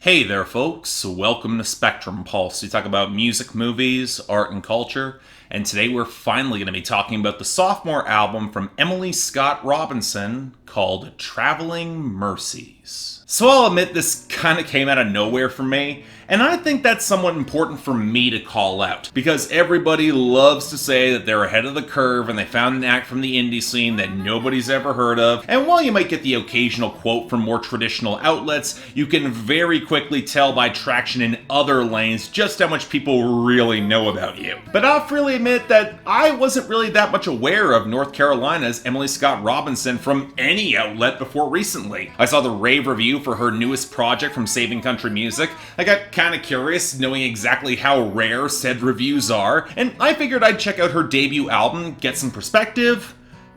Hey there, folks. Welcome to Spectrum Pulse. We talk about music, movies, art, and culture. And today we're finally going to be talking about the sophomore album from Emily Scott Robinson called Traveling Mercies. So I'll admit this kind of came out of nowhere for me, and I think that's somewhat important for me to call out, because everybody loves to say that they're ahead of the curve and they found an act from the indie scene that nobody's ever heard of, and while you might get the occasional quote from more traditional outlets, you can very quickly tell by traction in other lanes just how much people really know about you. But I'll freely admit that I wasn't really that much aware of North Carolina's Emily Scott Robinson from any outlet before recently. I saw the rave review for her newest project from Saving Country Music. I got kind of curious, knowing exactly how rare said reviews are, and I figured I'd check out her debut album, get some perspective,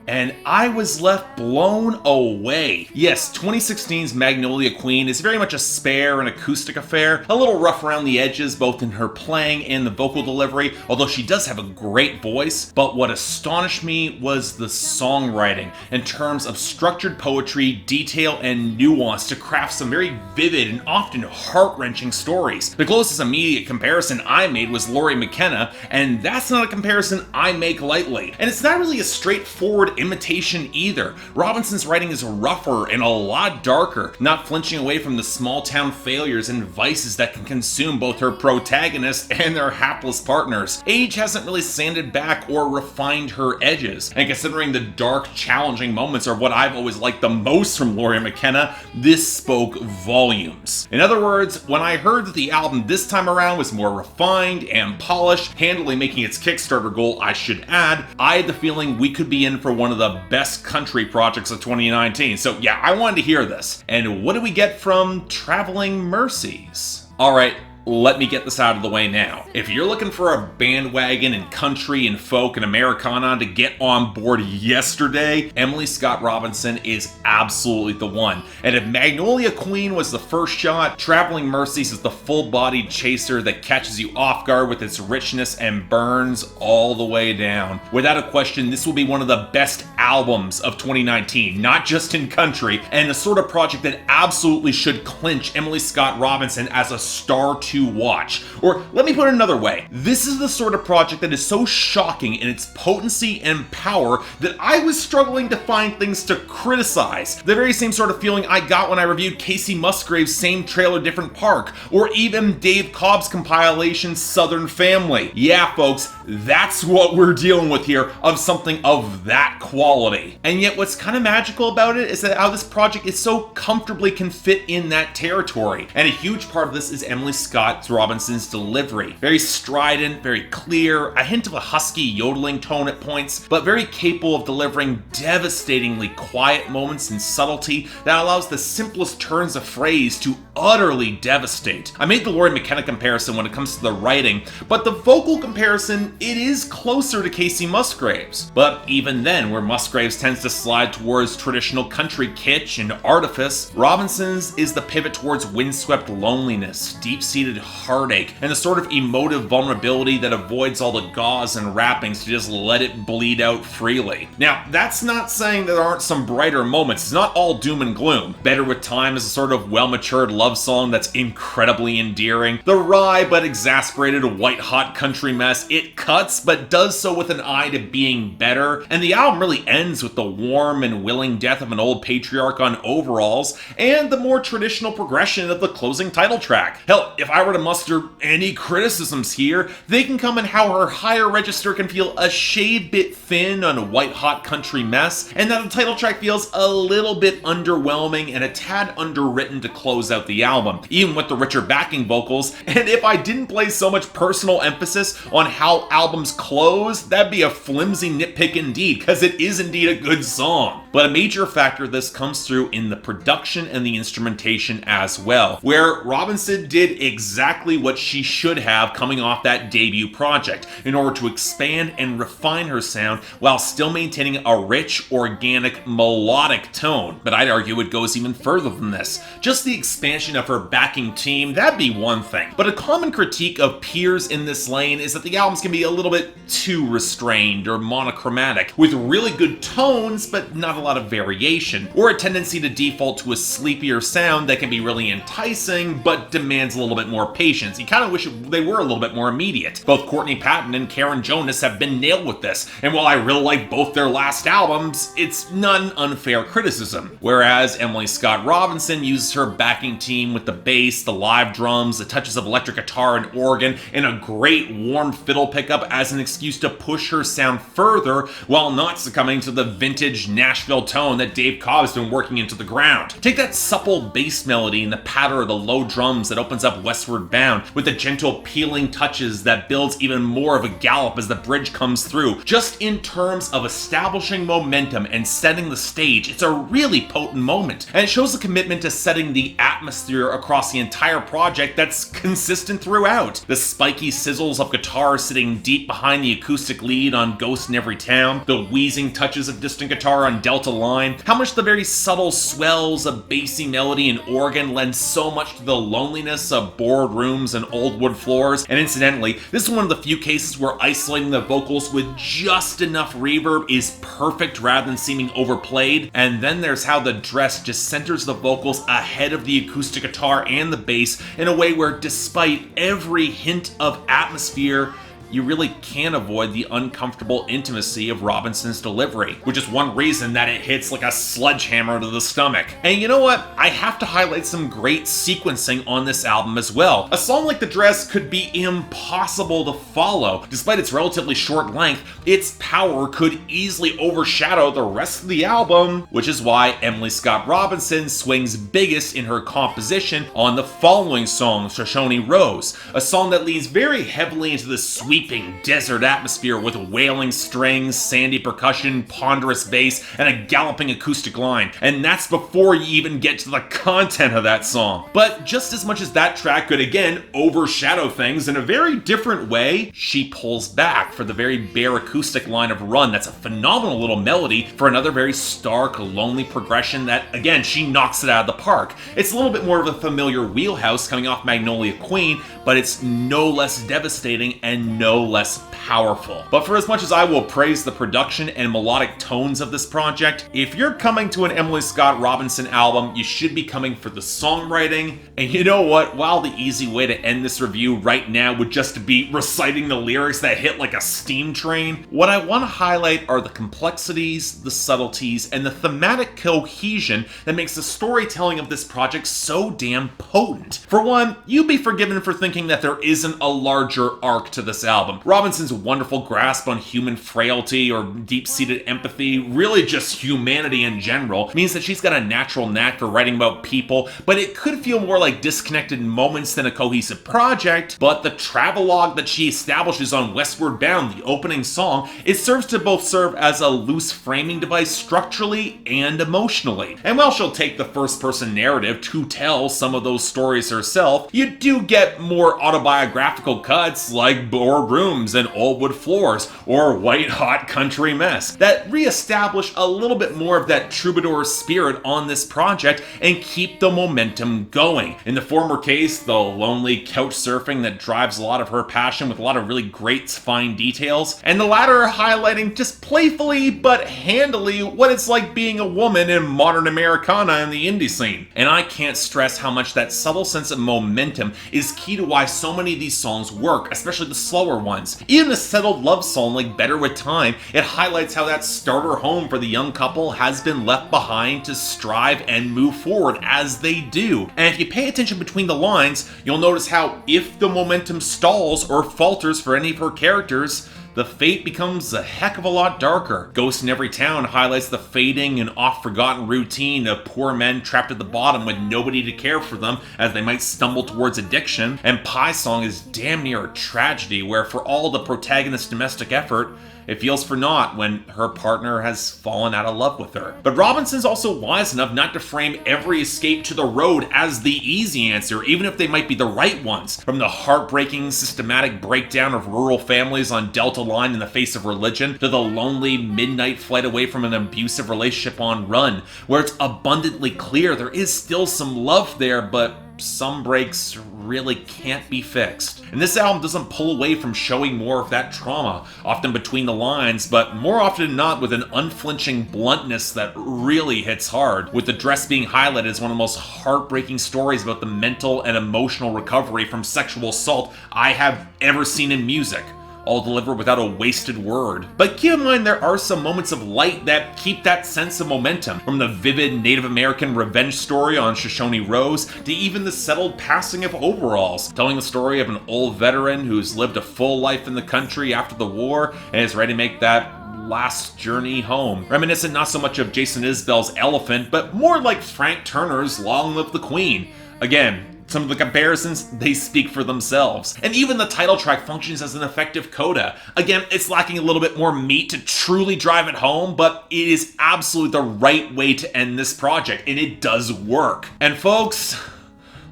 and I was left blown away. Yes, 2016's Magnolia Queen is very much a spare and acoustic affair, a little rough around the edges both in her playing and the vocal delivery, although she does have a great voice. But what astonished me was the songwriting, in terms of structured poetry, detail, and nuance to craft some very vivid and often heart-wrenching stories. The closest immediate comparison I made was Lori McKenna, and that's not a comparison I make lightly. And it's not really a straightforward imitation either. Robinson's writing is rougher and a lot darker, not flinching away from the small town failures and vices that can consume both her protagonists and their hapless partners. Age hasn't really sanded back or refined her edges, and considering the dark, challenging moments are what I've always liked the most from Lori McKenna, this spoke volumes. In other words, when I heard that the album this time around was more refined and polished, handily making its Kickstarter goal, I should add, I had the feeling we could be in for one of the best country projects of 2019. So yeah, I wanted to hear this. And what do we get from Traveling Mercies? Alright, let me get this out of the way now. If you're looking for a bandwagon in country and folk and Americana to get on board yesterday, Emily Scott Robinson is absolutely the one. And if Magnolia Queen was the first shot, Traveling Mercies is the full-bodied chaser that catches you off guard with its richness and burns all the way down. Without a question, this will be one of the best albums of 2019, not just in country, and the sort of project that absolutely should clinch Emily Scott Robinson as a star to watch. Or let me put it another way, this is the sort of project that is so shocking in its potency and power that I was struggling to find things to criticize. The very same sort of feeling I got when I reviewed Casey Musgrave's Same Trailer Different Park, or even Dave Cobb's compilation Southern Family. Yeah folks, that's what we're dealing with here, of something of that quality. And yet what's kind of magical about it is that how this project is so comfortably can fit in that territory. And a huge part of this is Emily Scott Robinson's delivery. Very strident, very clear, a hint of a husky yodeling tone at points, but very capable of delivering devastatingly quiet moments and subtlety that allows the simplest turns of phrase to utterly devastate. I made the Lori McKenna comparison when it comes to the writing, but the vocal comparison, it is closer to Casey Musgrave's. But even then, where Musgrave's tends to slide towards traditional country kitsch and artifice, Robinson's is the pivot towards windswept loneliness, deep-seated heartache, and the sort of emotive vulnerability that avoids all the gauze and wrappings to just let it bleed out freely. Now, that's not saying there aren't some brighter moments. It's not all doom and gloom. Better with Time is a sort of well-matured love song that's incredibly endearing. The wry but exasperated white-hot country mess, it cuts, but does so with an eye to being better. And the album really ends with the warm and willing death of an old patriarch on overalls, and the more traditional progression of the closing title track. Hell, if I were to muster any criticisms here, they can come in how her higher register can feel a shade bit thin on a white-hot country mess, and that the title track feels a little bit underwhelming and a tad underwritten to close out the album, even with the richer backing vocals. And if I didn't place so much personal emphasis on how albums close, that'd be a flimsy nitpick indeed, because it is indeed a good song. But a major factor of this comes through in the production and the instrumentation as well, where Robinson did exactly exactly what she should have coming off that debut project in order to expand and refine her sound while still maintaining a rich, organic, melodic tone. But I'd argue it goes even further than this. Just the expansion of her backing team, that'd be one thing. But a common critique of peers in this lane is that the albums can be a little bit too restrained or monochromatic, with really good tones but not a lot of variation, or a tendency to default to a sleepier sound that can be really enticing but demands a little bit more patience. You kind of wish they were a little bit more immediate. Both Courtney Patton and Karen Jonas have been nailed with this, and while I really like both their last albums, it's not an unfair criticism. Whereas Emily Scott Robinson uses her backing team with the bass, the live drums, the touches of electric guitar and organ, and a great warm fiddle pickup as an excuse to push her sound further while not succumbing to the vintage Nashville tone that Dave Cobb's been working into the ground. Take that supple bass melody and the patter of the low drums that opens up Westward Bound with the gentle peeling touches that builds even more of a gallop as the bridge comes through. Just in terms of establishing momentum and setting the stage, it's a really potent moment, and it shows a commitment to setting the atmosphere across the entire project that's consistent throughout. The spiky sizzles of guitar sitting deep behind the acoustic lead on Ghost in Every Town, the wheezing touches of distant guitar on Delta Line, how much the very subtle swells of bassy melody and organ lend so much to the loneliness of boardrooms and old wood floors. And incidentally, this is one of the few cases where isolating the vocals with just enough reverb is perfect rather than seeming overplayed. And then there's how the dress just centers the vocals ahead of the acoustic guitar and the bass in a way where, despite every hint of atmosphere, you really can't avoid the uncomfortable intimacy of Robinson's delivery, which is one reason that it hits like a sledgehammer to the stomach. And you know what? I have to highlight some great sequencing on this album as well. A song like The Dress could be impossible to follow. Despite its relatively short length, its power could easily overshadow the rest of the album, which is why Emily Scott Robinson swings biggest in her composition on the following song, Shoshone Rose, a song that leans very heavily into the sweeping desert atmosphere with wailing strings, sandy percussion, ponderous bass, and a galloping acoustic line. And that's before you even get to the content of that song. But just as much as that track could again overshadow things in a very different way, she pulls back for the very bare acoustic line of Run. That's a phenomenal little melody for another very stark, lonely progression that, again, she knocks it out of the park. It's a little bit more of a familiar wheelhouse coming off Magnolia Queen, but it's no less devastating and no less powerful. But for as much as I will praise the production and melodic tones of this project, if you're coming to an Emily Scott Robinson album, you should be coming for the songwriting. And you know what? While the easy way to end this review right now would just be reciting the lyrics that hit like a steam train, what I want to highlight are the complexities, the subtleties, and the thematic cohesion that makes the storytelling of this project so damn potent. For one, you'd be forgiven for thinking that there isn't a larger arc to this album. Robinson's wonderful grasp on human frailty or deep-seated empathy, really just humanity in general, means that she's got a natural knack for writing about people, but it could feel more like disconnected moments than a cohesive project. But the travelogue that she establishes on Westward Bound, the opening song, it serves to both serve as a loose framing device structurally and emotionally. And while she'll take the first-person narrative to tell some of those stories herself, you do get more autobiographical cuts like Boardrooms and Old Wood Floors or White Hot Country Mess that re-establish a little bit more of that troubadour spirit on this project and keep the momentum going. In the former case, the lonely couch surfing that drives a lot of her passion with a lot of really great fine details, and the latter highlighting just playfully but handily what it's like being a woman in modern Americana in the indie scene. And I can't stress how much that subtle sense of momentum is key to why so many of these songs work, especially the slower ones. Even a settled love song like Better With Time, it highlights how that starter home for the young couple has been left behind to strive and move forward as they do. And if you pay attention between the lines, you'll notice how if the momentum stalls or falters for any of her characters, the fate becomes a heck of a lot darker. Ghost in Every Town highlights the fading and oft-forgotten routine of poor men trapped at the bottom with nobody to care for them as they might stumble towards addiction. And Pie Song is damn near a tragedy where, for all the protagonist's domestic effort, It feels for naught when her partner has fallen out of love with her. But Robinson's also wise enough not to frame every escape to the road as the easy answer, even if they might be the right ones. From the heartbreaking, systematic breakdown of rural families on Delta Line in the face of religion, to the lonely midnight flight away from an abusive relationship on Run, where it's abundantly clear there is still some love there, but some breaks really can't be fixed. And this album doesn't pull away from showing more of that trauma, often between the lines, but more often than not with an unflinching bluntness that really hits hard, with The Dress being highlighted as one of the most heartbreaking stories about the mental and emotional recovery from sexual assault I have ever seen in music, all delivered without a wasted word. But keep in mind there are some moments of light that keep that sense of momentum, from the vivid Native American revenge story on Shoshone Rose to even the settled passing of overalls, telling the story of an old veteran who's lived a full life in the country after the war and is ready to make that last journey home. Reminiscent not so much of Jason Isbell's Elephant, but more like Frank Turner's Long Live the Queen. Again, some of the comparisons, they speak for themselves. And even the title track functions as an effective coda. Again, it's lacking a little bit more meat to truly drive it home, but it is absolutely the right way to end this project, and it does work. And folks,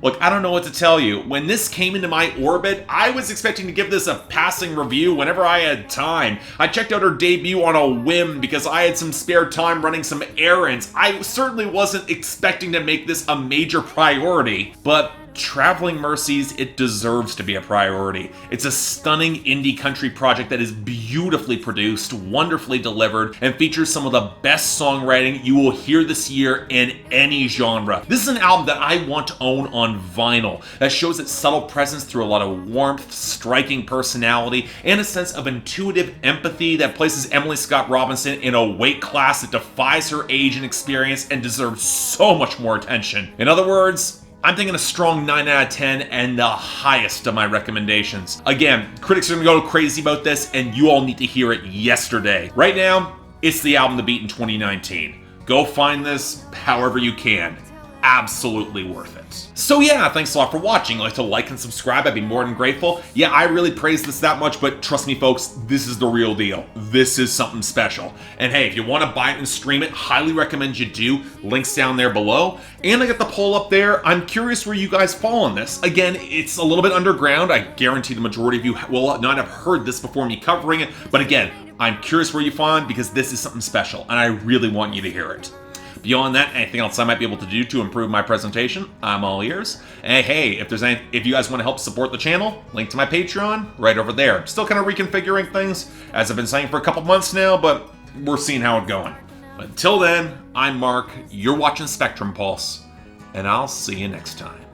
look, I don't know what to tell you. When this came into my orbit, I was expecting to give this a passing review whenever I had time. I checked out her debut on a whim because I had some spare time running some errands. I certainly wasn't expecting to make this a major priority, but Traveling Mercies, it deserves to be a priority. It's a stunning indie country project that is beautifully produced, wonderfully delivered, and features some of the best songwriting you will hear this year in any genre. This is an album that I want to own on vinyl, that shows its subtle presence through a lot of warmth, striking personality, and a sense of intuitive empathy that places Emily Scott Robinson in a weight class that defies her age and experience and deserves so much more attention. In other words, I'm thinking a strong 9 out of 10 and the highest of my recommendations. Again, critics are gonna go crazy about this and you all need to hear it yesterday. Right now, it's the album to beat in 2019. Go find this however you can. Absolutely worth it. So yeah, thanks a lot for watching. Like to like and subscribe, I'd be more than grateful. Yeah, I really praise this that much, but trust me folks, this is the real deal. This is something special. And hey, if you want to buy it and stream it, highly recommend you do. Links down there below. And I got the poll up there. I'm curious where you guys fall on this. Again, it's a little bit underground. I guarantee the majority of you will not have heard this before me covering it. But again, I'm curious where you fall because this is something special and I really want you to hear it. Beyond that, anything else I might be able to do to improve my presentation, I'm all ears. And hey, if you guys want to help support the channel, link to my Patreon right over there. Still kind of reconfiguring things, as I've been saying for a couple months now, but we're seeing how it's going. But until then, I'm Mark, you're watching Spectrum Pulse, and I'll see you next time.